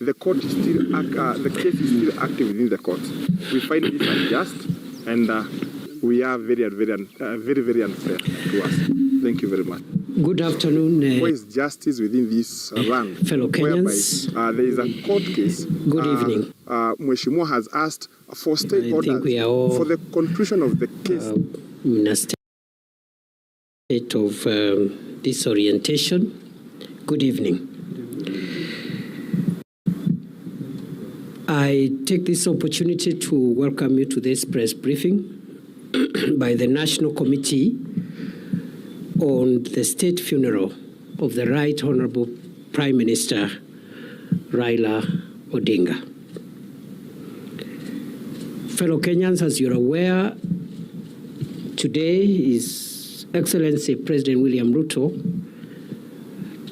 the court is still the case is still active within the court. We find this unjust, and we are very unfair to us. Thank you very much. Good afternoon. Where is justice within this land? Fellow Kenyans. Whereby there is a court case. Good evening. Mheshimiwa has asked for state orders for the conclusion of the case. In a state of disorientation. Good evening. I take this opportunity to welcome you to this press briefing by the National Committee on the state funeral of the Right Honorable Prime Minister Raila Odinga. Fellow Kenyans, as you're aware, today His Excellency President William Ruto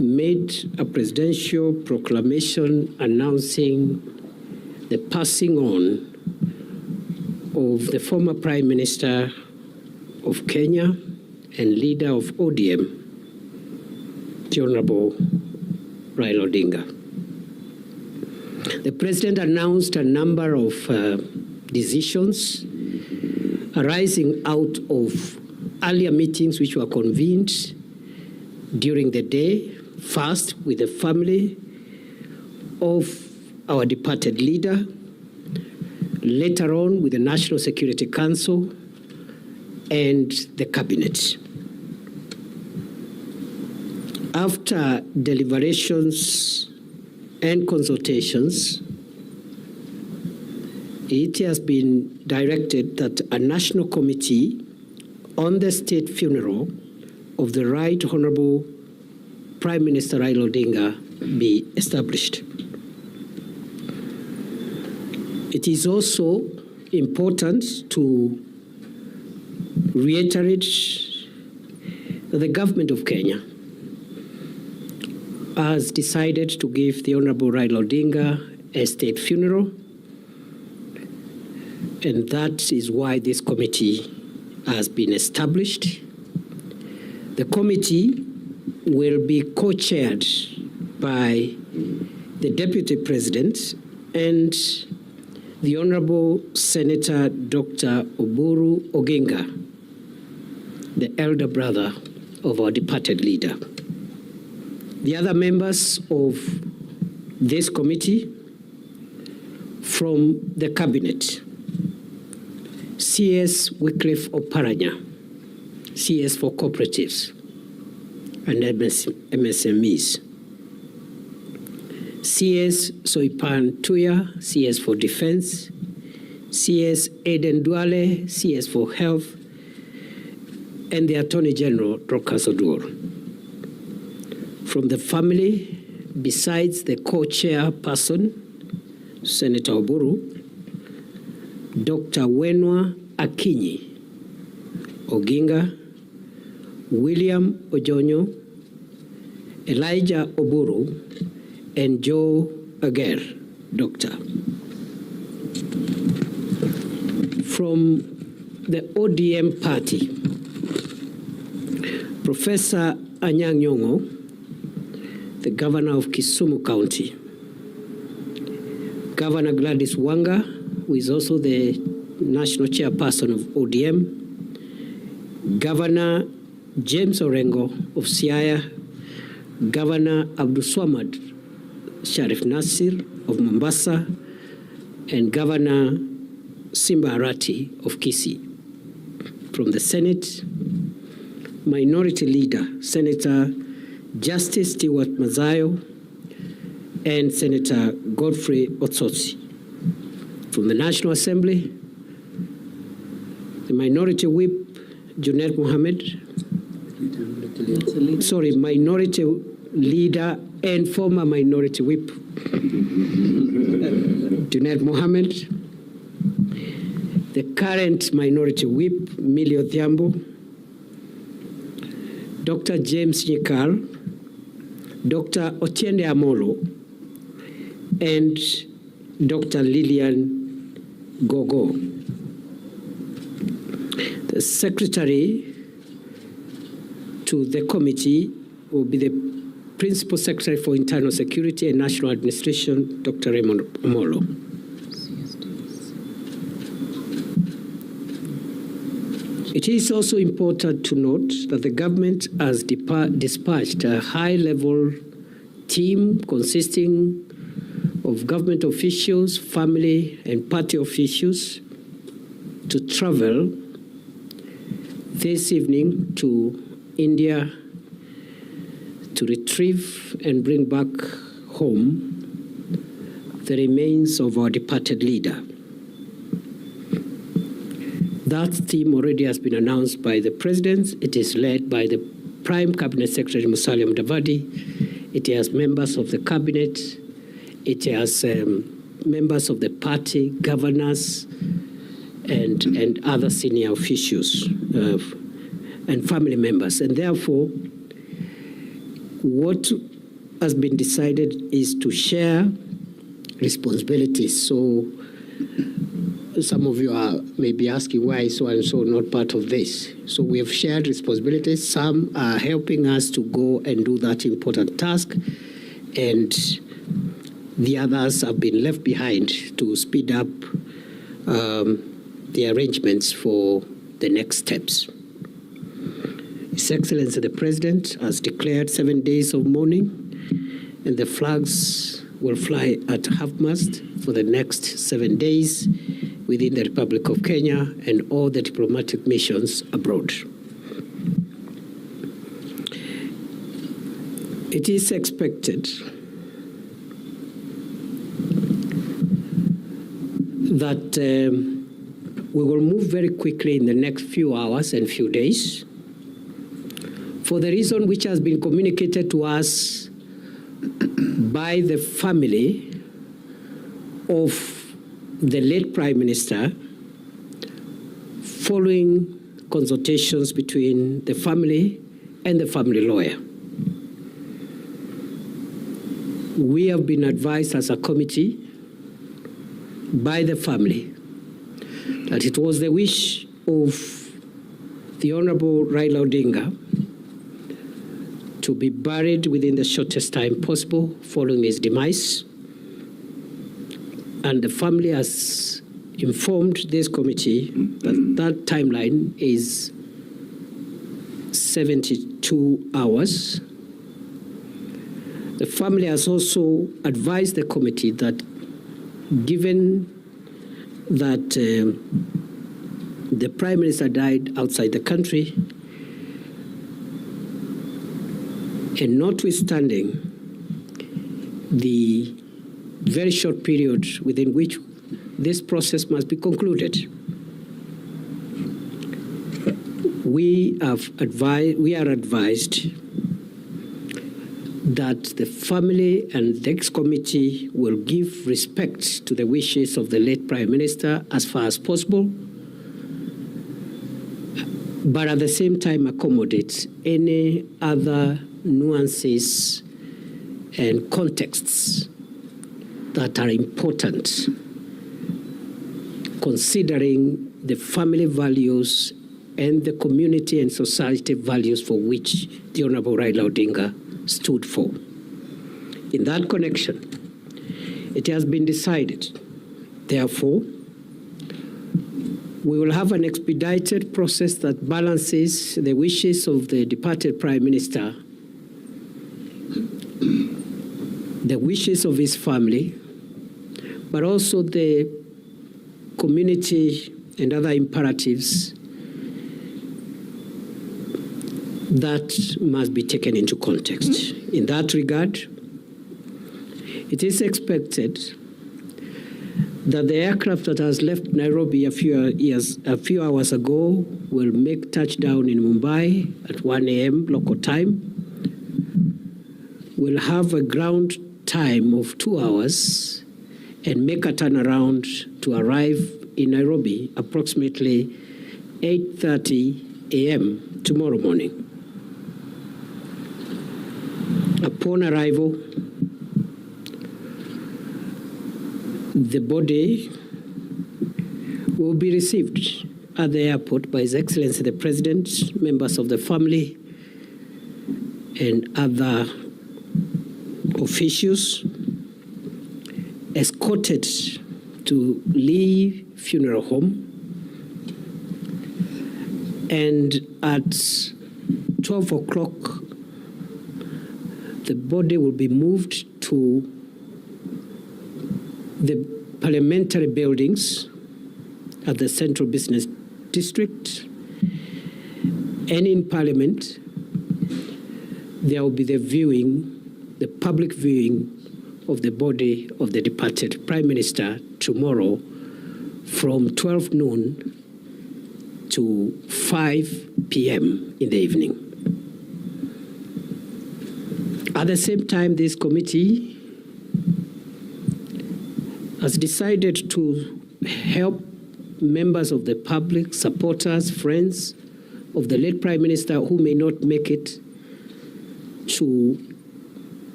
made a presidential proclamation announcing the passing on of the former Prime Minister of Kenya and leader of ODM, the Honorable Raila Odinga. The President announced a number of decisions arising out of earlier meetings which were convened during the day, first with the family of our departed leader, later on with the National Security Council and the Cabinet. After deliberations and consultations, it has been directed that a national committee on the state funeral of the Right Honorable Prime Minister Raila Odinga be established. It is also important to reiterate that the government of Kenya has decided to give the Honorable Raila Odinga a state funeral, and that is why this committee has been established. The committee will be co-chaired by the Deputy President and the Honorable Senator Dr. Oburu Oginga, the elder brother of our departed leader. The other members of this committee from the Cabinet: CS Wycliffe Oparanya, CS for Cooperatives and MSMEs. CS Soipan Tuya, CS for Defense. CS Aden Duale, CS for Health. And the Attorney General, Dorcas Oduor. From the family, besides the co-chairperson, Senator Oburu, Dr. Wenwa Akinyi Oginga, William Ojonyo, Elijah Oburu, and Joe Ager, Doctor. From the ODM party, Professor Anyang' Nyong'o, the Governor of Kisumu County, Governor Gladys Wanga, who is also the National Chairperson of ODM, Governor James Orengo of Siaya, Governor Abdulswamad Sharif Nasir of Mombasa, and Governor Simba Arati of Kisii. From the Senate, Minority Leader Senator Justice Stewart Mazayo and Senator Godfrey Otsotsi. From the National Assembly, the Minority Whip Junet Mohammed, Minority Leader and former Minority Whip Junet Mohammed, the current Minority Whip Millie Odhiambo, Dr. James Nyikal, Dr. Otiende Amolo, and Dr. Lillian Gogo. The secretary to the committee will be the Principal Secretary for Internal Security and National Administration, Dr. Raymond Omolo. It is also important to note that the government has dispatched a high-level team consisting of government officials, family, and party officials to travel this evening to India to retrieve and bring back home the remains of our departed leader. That team already has been announced by the President. It is led by the Prime Cabinet Secretary Musalia Mudavadi. It has members of the Cabinet. It has members of the party, governors, and other senior officials and family members. And therefore, what has been decided is to share responsibilities. So some of you may be asking why so and so not part of this. So we have shared responsibilities. Some are helping us to go and do that important task, and the others have been left behind to speed up the arrangements for the next steps. His Excellency the President has declared 7 days of mourning, and the flags will fly at half-mast for the next 7 days within the Republic of Kenya and all the diplomatic missions abroad. It is expected that we will move very quickly in the next few hours and few days for the reason which has been communicated to us by the family of the late Prime Minister following consultations between the family and the family lawyer. We have been advised as a committee by the family that it was the wish of the Honorable Raila Odinga to be buried within the shortest time possible following his demise. And the family has informed this committee that that timeline is 72 hours. The family has also advised the committee that given that the Prime Minister died outside the country, and notwithstanding the very short period within which this process must be concluded, we are advised that the family and the ex-committee will give respect to the wishes of the late Prime Minister as far as possible, but at the same time accommodate any other nuances and contexts that are important, considering the family values and the community and society values for which the Honorable Raila Odinga stood for. In that connection, it has been decided, therefore, we will have an expedited process that balances the wishes of the departed Prime Minister, the wishes of his family, but also the community and other imperatives that must be taken into context. In that regard, it is expected that the aircraft that has left Nairobi a few hours ago will make touchdown in Mumbai at 1 a.m. local time. Will have a ground time of 2 hours and make a turnaround to arrive in Nairobi approximately 8:30 a.m. tomorrow morning. Upon arrival, the body will be received at the airport by His Excellency the President, members of the family, and other officials escorted to Lee Funeral Home, and at 12 o'clock, the body will be moved to the parliamentary buildings at the Central Business District. And in Parliament, there will be the public viewing of the body of the departed Prime Minister tomorrow from 12 noon to 5 p.m. in the evening. At the same time, this committee has decided to help members of the public, supporters, friends of the late Prime Minister who may not make it to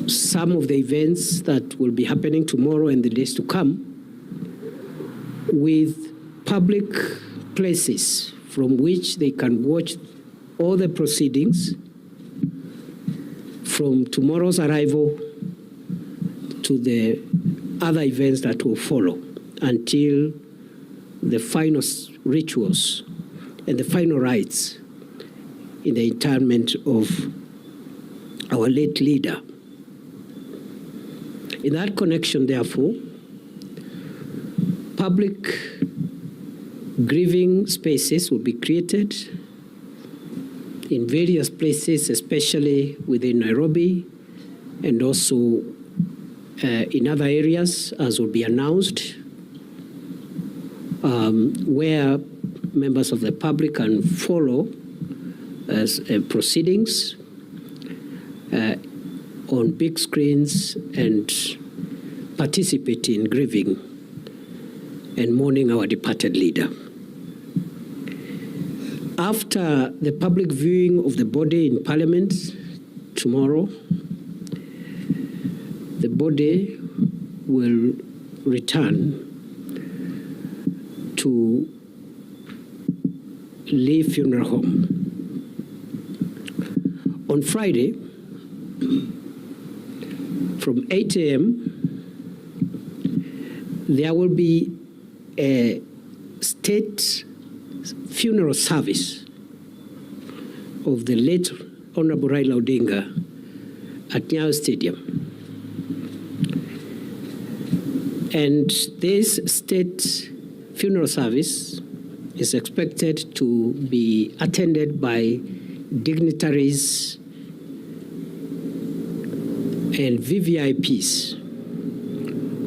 some of the events that will be happening tomorrow and the days to come, with public places from which they can watch all the proceedings from tomorrow's arrival to the other events that will follow until the final rituals and the final rites in the interment of our late leader. In that connection, therefore, public grieving spaces will be created in various places, especially within Nairobi and also in other areas, as will be announced, where members of the public can follow proceedings on big screens and participate in grieving and mourning our departed leader. After the public viewing of the body in Parliament tomorrow, the body will return to Lee Funeral Home. On Friday, from 8 a.m., there will be a state funeral service of the late Honorable Raila Odinga at Nyayo Stadium. And this state funeral service is expected to be attended by dignitaries and VVIPs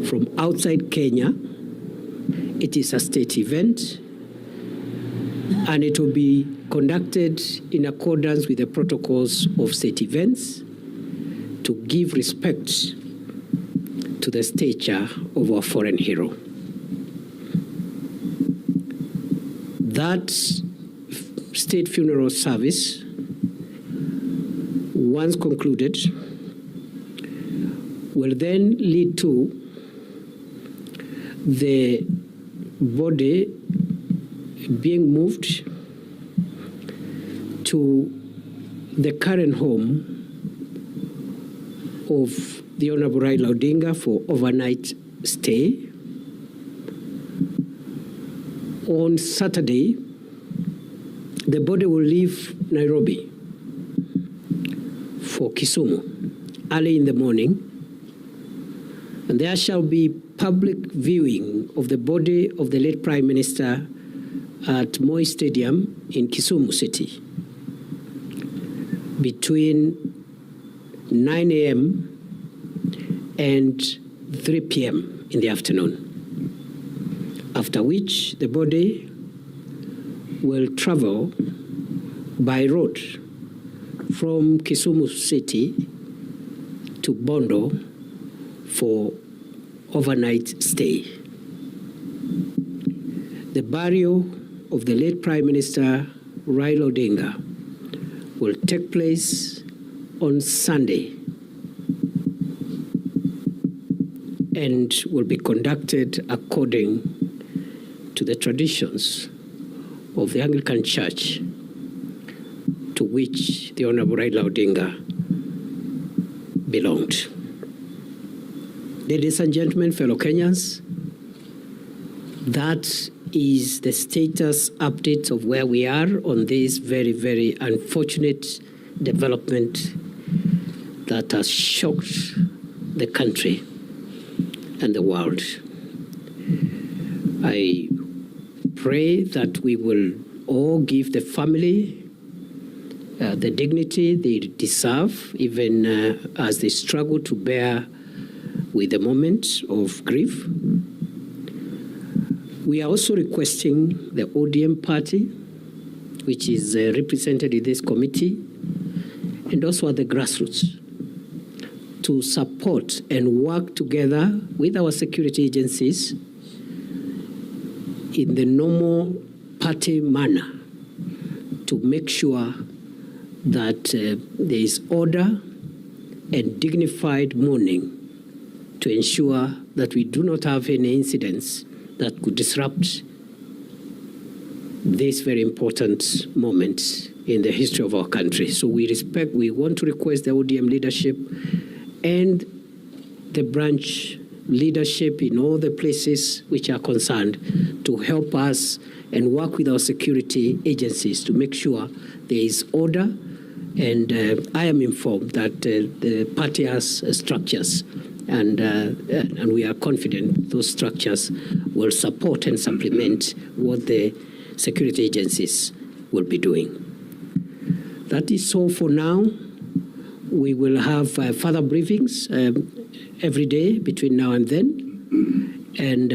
from outside Kenya. It is a state event, and it will be conducted in accordance with the protocols of state events to give respect to the stature of our foreign hero. That state funeral service, once concluded, will then lead to the body being moved to the current home of the Honorable Raila Odinga for overnight stay. On Saturday, the body will leave Nairobi for Kisumu early in the morning, and there shall be public viewing of the body of the late Prime Minister at Moi Stadium in Kisumu City between 9 a.m. and 3 p.m. in the afternoon, after which the body will travel by road from Kisumu City to Bondo for overnight stay. The burial of the late Prime Minister Raila Odinga will take place on Sunday and will be conducted according to the traditions of the Anglican Church, to which the Honorable Raila Odinga belonged. Ladies and gentlemen, fellow Kenyans, that is the status update of where we are on this very, very unfortunate development that has shocked the country and the world. I pray that we will all give the family the dignity they deserve, even as they struggle to bear with the moment of grief. We are also requesting the ODM party, which is represented in this committee, and also at the grassroots, to support and work together with our security agencies in the normal party manner to make sure that there is order and dignified mourning to ensure that we do not have any incidents that could disrupt this very important moment in the history of our country. So we want to request the ODM leadership and the branch leadership in all the places which are concerned to help us and work with our security agencies to make sure there is order. And I am informed that the party has structures, and we are confident those structures will support and supplement what the security agencies will be doing. That is all for now. We will have further briefings every day between now and then, and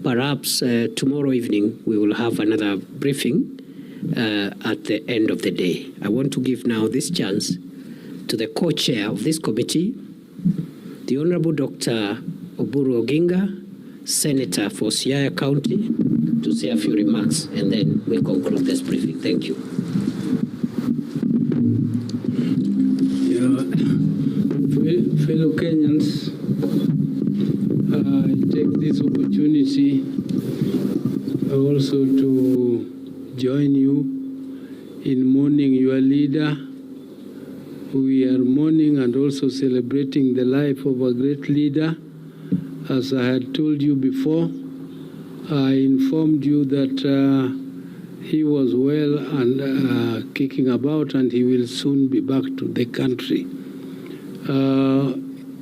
perhaps tomorrow evening we will have another briefing at the end of the day. I want to give now this chance to the co-chair of this committee, the Honorable Dr. Oburu Oginga, Senator for Siaya County, to say a few remarks, and then we'll conclude this briefing. Thank you. Fellow Kenyans, I take this opportunity also to join you in mourning your leader. We are mourning and also celebrating the life of a great leader. As I had told you before, I informed you that he was well and kicking about, and he will soon be back to the country.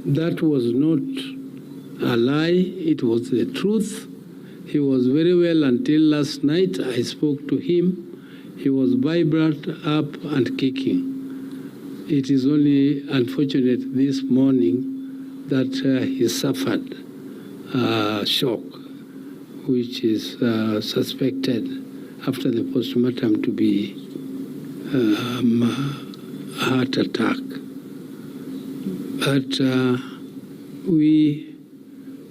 That was not a lie, it was the truth. He was very well until last night. I spoke to him. He was vibrant, up and kicking. It is only unfortunate this morning that he suffered shock, which is suspected after the postmortem to be heart attack. But we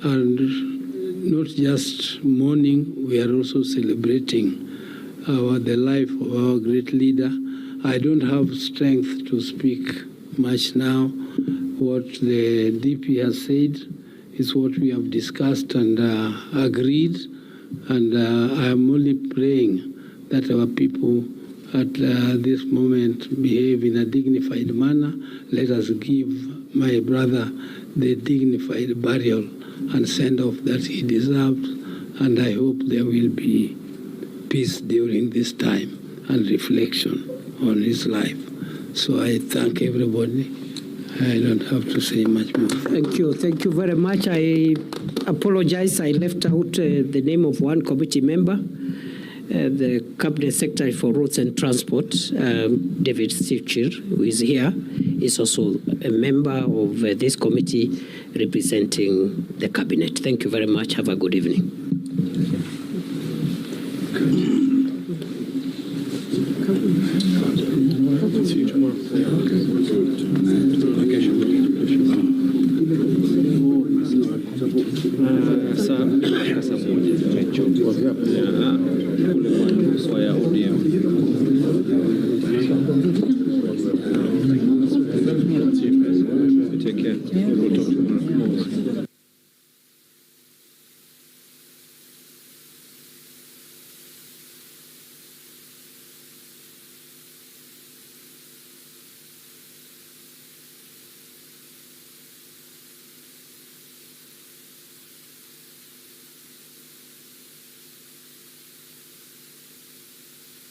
are not just mourning, we are also celebrating the life of our great leader. I don't have strength to speak much now. What the DP has said is what we have discussed and agreed, and I am only praying that our people at this moment behave in a dignified manner. Let us give my brother the dignified burial and send off that he deserves, and I hope there will be peace during this time and reflection on his life. So I thank everybody. I don't have to say much more. Thank you very much. I apologize, I left out the name of one committee member, the Cabinet Secretary for Roads and Transport, David Stichir, who is here, is also a member of this committee representing the Cabinet. Thank you very much. Have a good evening. See you tomorrow. Take care. We'll talk tomorrow.